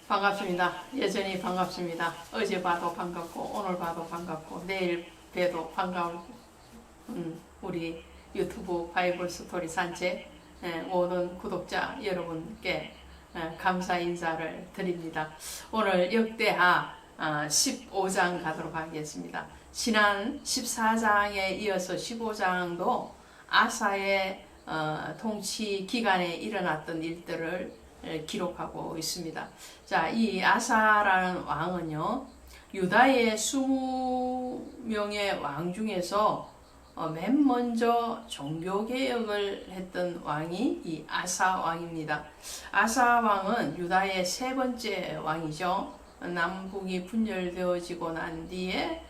반갑습니다. 여전히 반갑습니다. 어제 봐도 반갑고 오늘 봐도 반갑고 내일 봬도 반가운 우리 유튜브 바이블 스토리 산책 모든 구독자 여러분께 감사 인사를 드립니다. 오늘 역대하 15장 가도록 하겠습니다. 지난 14장에 이어서 15장도 아사의 통치 기간에 일어났던 일들을 기록하고 있습니다. 자, 이 아사라는 왕은요, 유다의 20명의 왕 중에서 맨 먼저 종교개혁을 했던 왕이 이 아사 왕입니다. 아사 왕은 유다의 세 번째 왕이죠. 남북이 분열되어지고 난 뒤에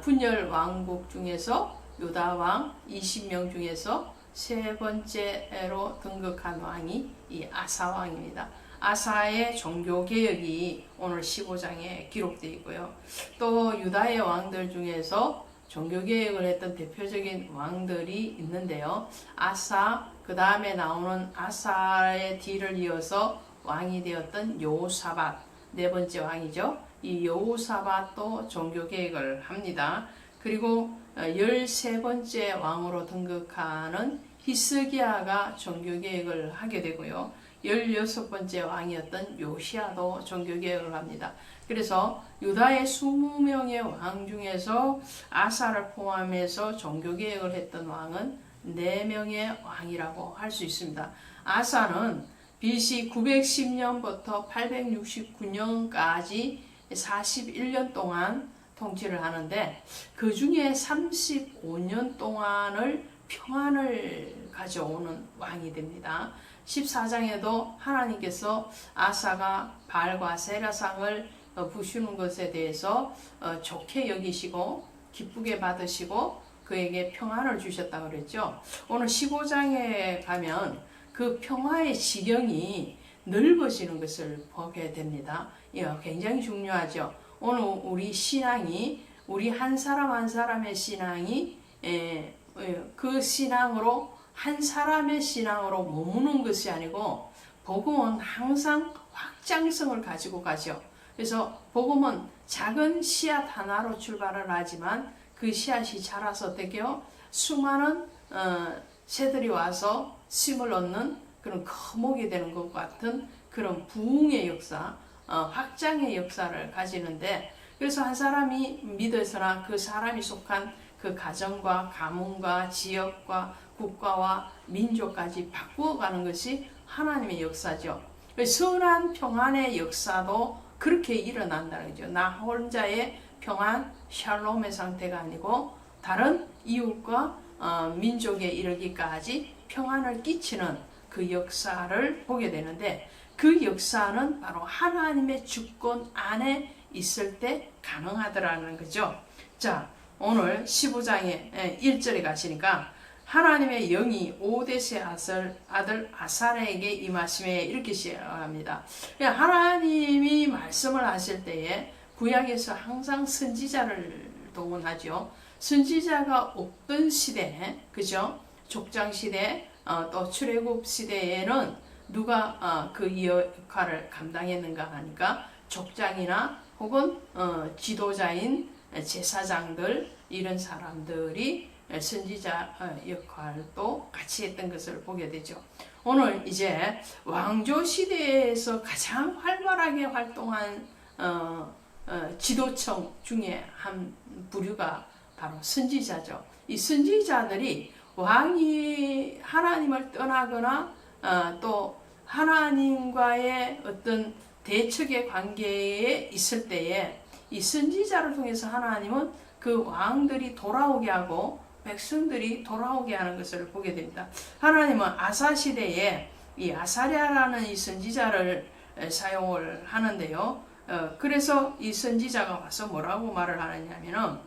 분열 왕국 중에서 유다 왕 20명 중에서 세 번째로 등극한 왕이 이 아사 왕입니다. 아사의 종교개혁이 오늘 15장에 기록되어 있고요. 또 유다의 왕들 중에서 종교개혁을 했던 대표적인 왕들이 있는데요. 아사, 그 다음에 나오는 아사의 뒤를 이어서 왕이 되었던 여호사밧, 네 번째 왕이죠. 이 여호사밧도 종교개혁을 합니다. 그리고 13번째 왕으로 등극하는 히스기야가 종교개혁을 하게 되고요. 16번째 왕이었던 요시야도 종교개혁을 합니다. 그래서 유다의 20명의 왕 중에서 아사를 포함해서 종교개혁을 했던 왕은 4명의 왕이라고 할 수 있습니다. 아사는 BC 910년부터 869년까지 41년 동안 통치를 하는데 그 중에 35년 동안을 평안을 가져오는 왕이 됩니다. 14장에도 하나님께서 아사가 바알과 세라상을 부수는 것에 대해서 좋게 여기시고 기쁘게 받으시고 그에게 평안을 주셨다고 그랬죠. 오늘 15장에 가면 그 평화의 지경이 넓어지는 것을 보게 됩니다. 굉장히 중요하죠. 오늘 우리 신앙이 우리 한 사람 한 사람의 신앙이 그 신앙으로 한 사람의 신앙으로 머무는 것이 아니고 복음은 항상 확장성을 가지고 가죠. 그래서 복음은 작은 씨앗 하나로 출발을 하지만 그 씨앗이 자라서 어떻게요? 수많은 새들이 와서 심을 얻는 그런 거목이 되는 것 같은 그런 부흥의 역사, 확장의 역사를 가지는데, 그래서 한 사람이 믿어서나 그 사람이 속한 그 가정과 가문과 지역과 국가와 민족까지 바꾸어가는 것이 하나님의 역사죠. 선한 평안의 역사도 그렇게 일어난다는 거죠. 나 혼자의 평안, 샬롬의 상태가 아니고 다른 이웃과 민족에 이르기까지 평안을 끼치는 그 역사를 보게 되는데, 그 역사는 바로 하나님의 주권 안에 있을 때 가능하더라는 거죠. 자, 오늘 15장의 1절에 가시니까 하나님의 영이 오뎃의 아들 아사랴에게 임하심에 이렇게 시작합니다. 하나님이 말씀을 하실 때에 구약에서 항상 선지자를 동원하죠. 선지자가 없던 시대, 그죠? 족장 시대, 또 출애굽 시대에는 누가 그 역할을 감당했는가 하니까 족장이나 혹은 지도자인 제사장들, 이런 사람들이 선지자 역할도 같이 했던 것을 보게 되죠. 오늘 이제 왕조 시대에서 가장 활발하게 활동한 지도청 중에 한 부류가 바로 선지자죠. 이 선지자들이 왕이 하나님을 떠나거나 또 하나님과의 어떤 대척의 관계에 있을 때에 이 선지자를 통해서 하나님은 그 왕들이 돌아오게 하고 백성들이 돌아오게 하는 것을 보게 됩니다. 하나님은 아사 시대에 이 아사랴라는 이 선지자를 사용을 하는데요. 그래서 이 선지자가 와서 뭐라고 말을 하느냐면은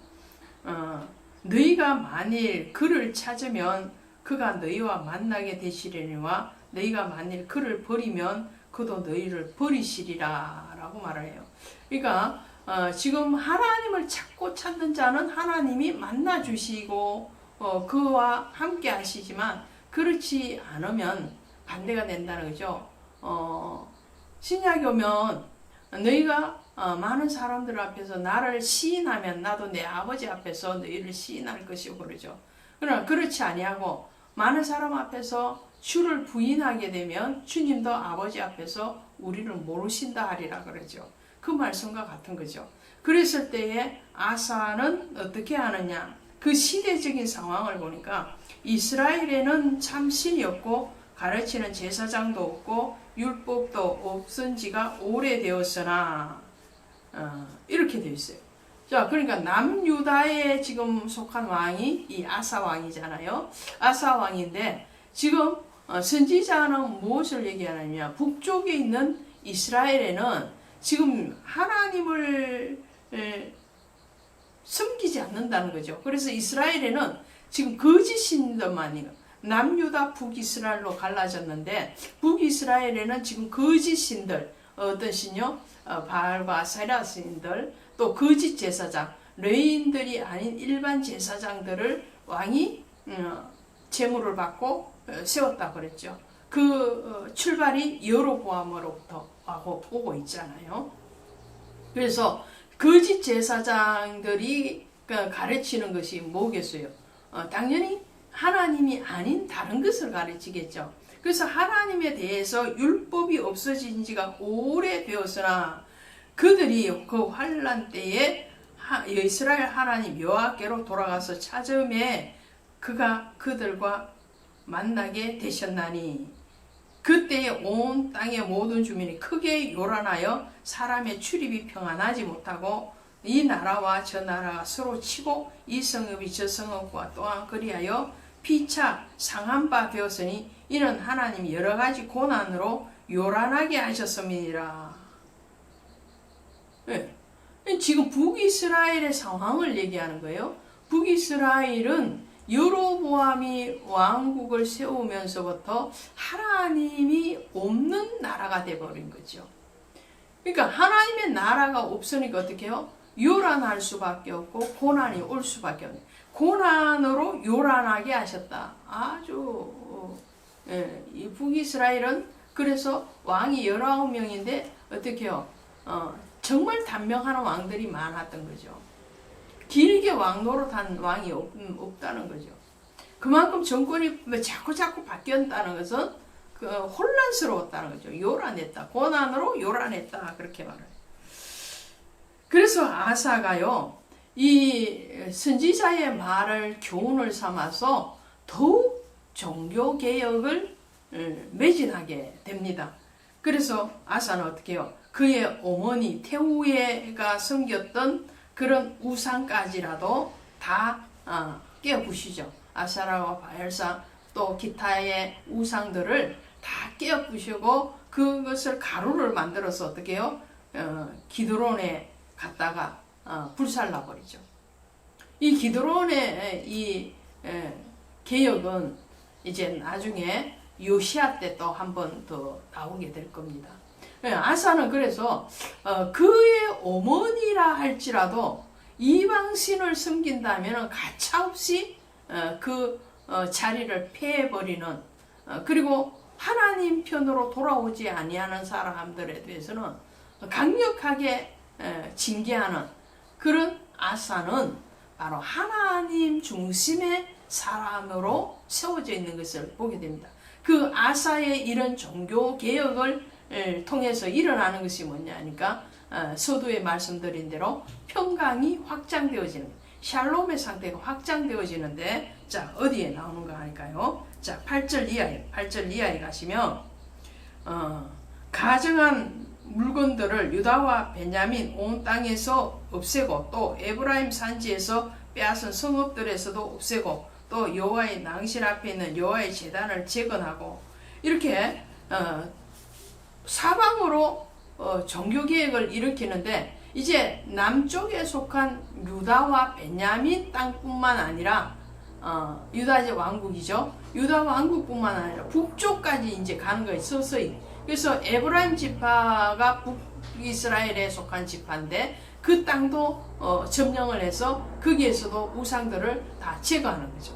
너희가 만일 그를 찾으면 그가 너희와 만나게 되시려니와 너희가 만일 그를 버리면 그도 너희를 버리시리라 라고 말을 해요. 그러니까 지금 하나님을 찾는 자는 하나님이 만나주시고 그와 함께 하시지만 그렇지 않으면 반대가 된다는 거죠. 신약에 오면 너희가 많은 사람들 앞에서 나를 시인하면 나도 내 아버지 앞에서 너희를 시인할 것이고 그러죠. 그러나 그렇지 아니하고 많은 사람 앞에서 주를 부인하게 되면 주님도 아버지 앞에서 우리를 모르신다 하리라 그러죠. 그 말씀과 같은 거죠. 그랬을 때에 아사는 어떻게 하느냐? 그 시대적인 상황을 보니까 이스라엘에는 참 신이 없고 가르치는 제사장도 없고 율법도 없은 지가 오래되었으나 이렇게 되어 있어요. 자, 그러니까 남유다에 지금 속한 왕이 이 아사 왕이잖아요. 아사 왕인데 지금 선지자는 무엇을 얘기하느냐? 북쪽에 있는 이스라엘에는 지금 하나님을 섬기지 않는다는 거죠. 그래서 이스라엘에는 지금 거짓 신들만이 남유다 북이스라엘로 갈라졌는데 북이스라엘에는 지금 거짓 신들 어떤 신요? 바알과 아세라 신들 또 거짓 제사장 레인들이 아닌 일반 제사장들을 왕이 제물을 받고 세웠다 그랬죠. 그 출발이 여로보암으로부터 오고 있잖아요. 그래서 거짓 제사장들이 가르치는 것이 뭐겠어요? 당연히 하나님이 아닌 다른 것을 가르치겠죠. 그래서 하나님에 대해서 율법이 없어진 지가 오래되었으나 그들이 그 환란 때에 이스라엘 하나님 여호와께로 돌아가서 찾음에 그가 그들과 만나게 되셨나니 그때에 온 땅의 모든 주민이 크게 요란하여 사람의 출입이 평안하지 못하고 이 나라와 저 나라가 서로 치고 이 성읍이 저 성읍과 또한 그리하여 피차 상한 바 되었으니 이는 하나님이 여러 가지 고난으로 요란하게 하셨음이니라. 네. 지금 북이스라엘의 상황을 얘기하는 거예요. 북이스라엘은 여로보암이 왕국을 세우면서부터 하나님이 없는 나라가 되어버린 거죠. 그러니까 하나님의 나라가 없으니까 어떻게 해요? 요란할 수밖에 없고 고난이 올 수밖에 없네. 고난으로 요란하게 하셨다. 아주 이 북이스라엘은 그래서 왕이 19명인데 어떻게 해요? 정말 단명하는 왕들이 많았던 거죠. 길게 왕 노릇한 왕이 없다는 거죠. 그만큼 정권이 자꾸 바뀌었다는 것은 혼란스러웠다는 거죠. 요란했다. 고난으로 요란했다. 그렇게 말해요. 그래서 아사가요, 이 선지자의 말을 교훈을 삼아서 더욱 종교개혁을 매진하게 됩니다. 그래서 아사는 어떻게 해요? 그의 어머니 테우에가 섬겼던 그런 우상까지라도 다 깨어부시죠. 아사라와 바알상 또 기타의 우상들을 다 깨어부시고 그것을 가루를 만들어서 어떻게 해요? 기드론에 갖다가 불살라버리죠. 이 기드론의 이 개혁은 이제 나중에 요시아 때 또 한 번 더 나오게 될 겁니다. 아사는 그래서 그의 어머니라 할지라도 이방신을 섬긴다면 가차없이 그 자리를 패해버리는 그리고 하나님 편으로 돌아오지 아니하는 사람들에 대해서는 강력하게 징계하는 그런 아사는 바로 하나님 중심의 사람으로 세워져 있는 것을 보게 됩니다. 그 아사의 이런 종교 개혁을 통해서 일어나는 것이 뭐냐 하니까 서두에 말씀드린 대로 평강이 확장되어지는 샬롬의 상태가 확장되어지는데 자 어디에 나오는가 하니까요. 자 8절 이하에 가시면 가정한 물건들을 유다와 베냐민 온 땅에서 없애고 또 에브라임 산지에서 빼앗은 성읍들에서도 없애고 또 여호와의 낭실 앞에 있는 여호와의 제단을 재건하고 이렇게 사방으로 종교개혁을 일으키는데 이제 남쪽에 속한 유다와 베냐민 땅뿐만 아니라 유다 이제 왕국이죠. 유다 왕국뿐만 아니라 북쪽까지 이제 가는 거예요. 서서히. 그래서 에브라임 지파가 북이스라엘에 속한 지파인데 그 땅도 점령을 해서 거기에서도 우상들을 다 제거하는 거죠.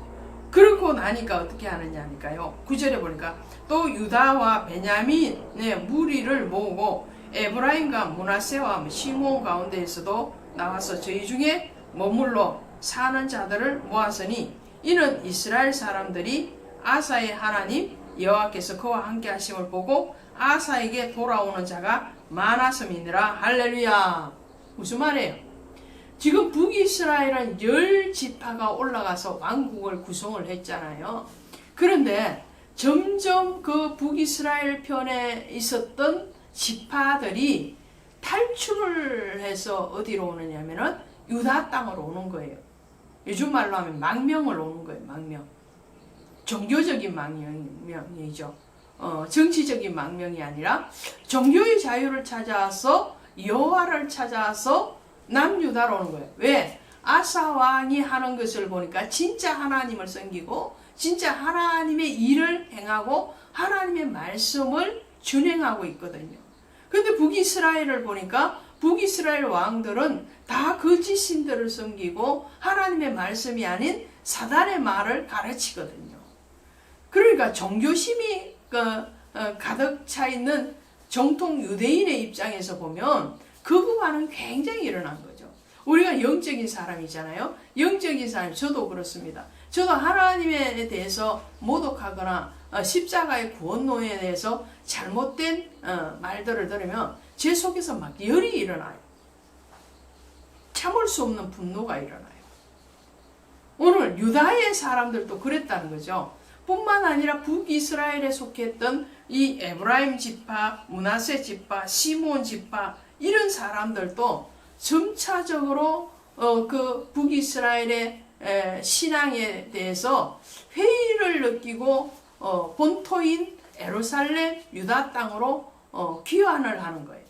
그러고 나니까 어떻게 하느냐 하니까요. 9절에 보니까 또 유다와 베냐민의 무리를 모으고 에브라임과 므낫세와 시므온 가운데에서도 나와서 저희 중에 머물러 사는 자들을 모았으니 이는 이스라엘 사람들이 아사의 하나님 여호와께서 그와 함께 하심을 보고 아사에게 돌아오는 자가 많았음이니라. 할렐루야. 무슨 말이에요? 지금 북이스라엘은 10지파가 올라가서 왕국을 구성을 했잖아요. 그런데 점점 그 북이스라엘 편에 있었던 지파들이 탈출을 해서 어디로 오느냐면은 유다 땅으로 오는 거예요. 요즘 말로 하면 망명을 오는 거예요. 망명. 종교적인 망명이죠. 정치적인 망명이 아니라 종교의 자유를 찾아서 여호와를 찾아서 남유다로 오는 거예요. 왜? 아사 왕이 하는 것을 보니까 진짜 하나님을 섬기고 진짜 하나님의 일을 행하고 하나님의 말씀을 준행하고 있거든요. 근데 북이스라엘을 보니까 북이스라엘 왕들은 다 거짓 신들을 섬기고 하나님의 말씀이 아닌 사단의 말을 가르치거든요. 그러니까 종교심이 가득 차 있는 정통 유대인의 입장에서 보면 거부반응 굉장히 일어난 거죠. 우리가 영적인 사람이잖아요. 영적인 사람, 저도 그렇습니다. 저도 하나님에 대해서 모독하거나 십자가의 구원론에 대해서 잘못된 말들을 들으면 제 속에서 막 열이 일어나요. 참을 수 없는 분노가 일어나요. 오늘 유다의 사람들도 그랬다는 거죠. 뿐만 아니라 북이스라엘에 속했던 이 에브라임 지파, 므낫세 지파, 시므온 지파 이런 사람들도 점차적으로 그 북이스라엘의 신앙에 대해서 회의를 느끼고 본토인 예루살렘 유다 땅으로 귀환을 하는 거예요.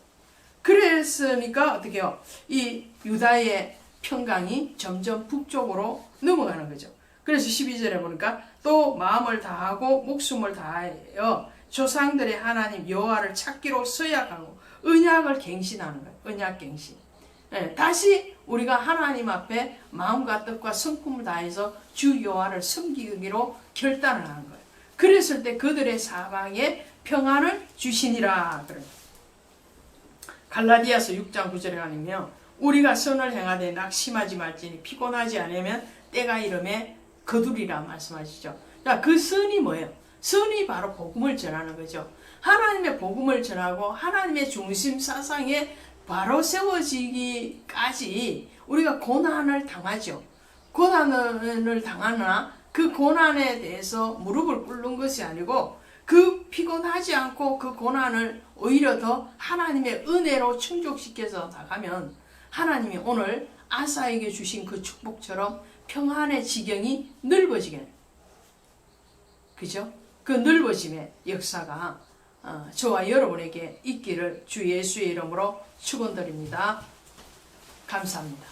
그랬으니까 어떻게 해요? 이 유다의 평강이 점점 북쪽으로 넘어가는 거죠. 그래서 12절에 보니까 또 마음을 다하고 목숨을 다하여 조상들의 하나님 여호와를 찾기로 서약하고 언약을 갱신하는 거예요. 언약 갱신. 다시 우리가 하나님 앞에 마음과 뜻과 성품을 다해서 주 여호와를 섬기기로 결단을 하는 거예요. 그랬을 때 그들의 사방에 평안을 주시니라. 갈라디아서 6장 9절에 가면 우리가 선을 행하되 낙심하지 말지니 피곤하지 않으면 때가 이름에 거두리라 말씀하시죠. 자, 그 선이 뭐예요? 선이 바로 복음을 전하는 거죠. 하나님의 복음을 전하고 하나님의 중심 사상에 바로 세워지기까지 우리가 고난을 당하죠. 고난을 당하나 그 고난에 대해서 무릎을 꿇는 것이 아니고 그 피곤하지 않고 그 고난을 오히려 더 하나님의 은혜로 충족시켜서 나가면 하나님이 오늘 아사에게 주신 그 축복처럼 평안의 지경이 넓어지게, 그죠? 그 넓어짐의 역사가 저와 여러분에게 있기를 주 예수의 이름으로 축원드립니다. 감사합니다.